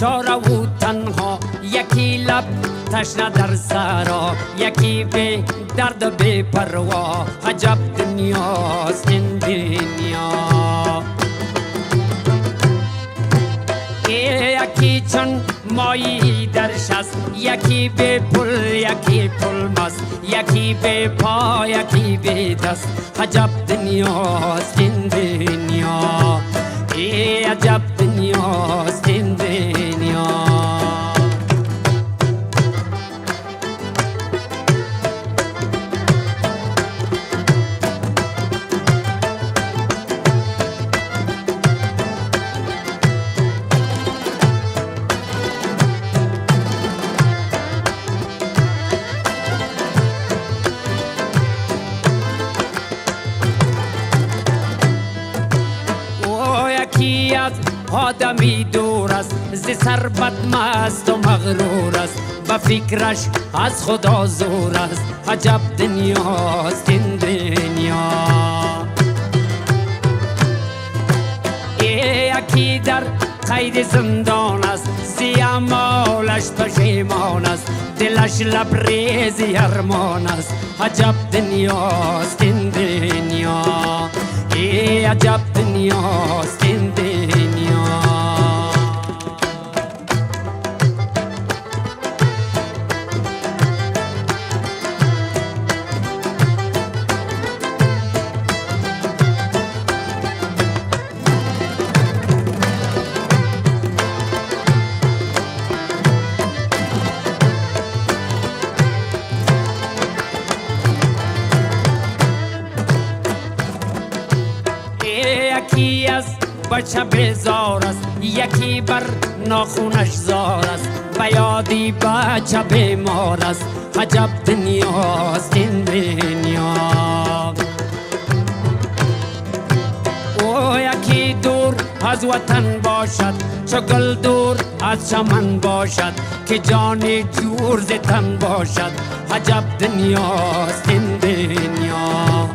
بیچاره و تنها، یکی لب تشنه در سرا، یکی به درد و بی پروا. عجب دنیاست این دنیا. یکی چون مایی درش است، یکی به پل، یکی پل مست، یکی به پا، یکی به دست. عجب دنیاست این دنیا. عجب دنیاست این دنیا. یکی از آدمی دور است، ز ثروت مست و مغرور است، به فکرش از خدا زور است. عجب دنیاست این دنیا. یکی در قید زندان است، زی اعمالش پشیمان است، دلش لبریزی ارمان است. عجب دنیاست این دنیا. عجب دنیاست این دنیا. یکی از بچه بیزار است، یکی بر ناخونش زار است، و یادی بچه بیمار است. عجب دنیاست این دنیا. او یکی دور از وطن باشد، چو گل دور از چمن باشد، که جان جور ز تن باشد. عجب دنیاست این دنیا.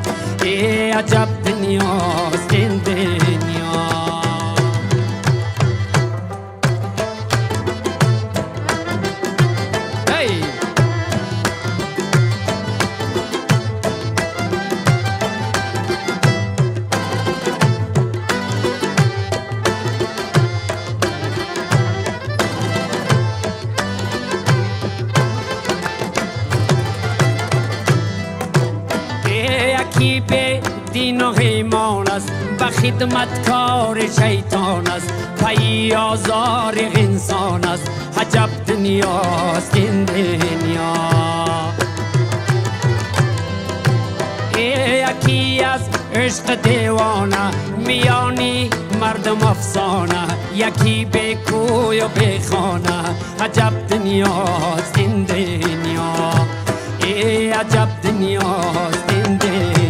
عجب دنیاست این دنیا. هی یکی به دین و ایمان است، به خدمتکار شیطان است، پی آزار انسان است. عجب دنیاست این دنیا. یکی از عشق دیوانه، میانی مردم افسانه، یکی به کوی و به خانه. عجب دنیاست این دنیا. عجب دنیاست این دنیا.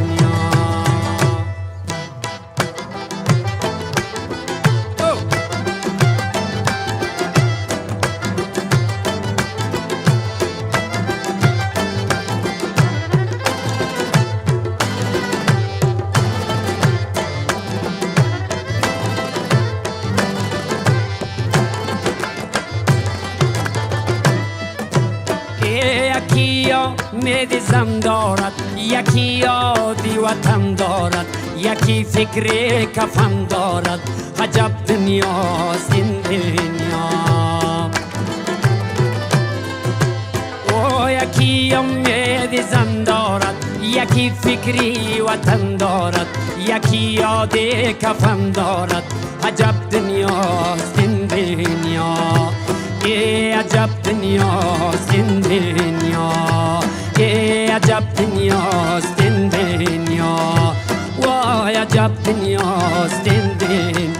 یکی امید زن دارد، یکی یادی وطن دارد، یکی فکر کفن دارد. عجب دنیاست این دنیا. او یکی امید زن دارد، یکی فکری وطن دارد، یکی یادی کفن دارد. عجب دنیاست این دنیا. عجب دنیاست این دنیا. عجب دنیاست این دنیا. وای عجب دنیاست این دنیا.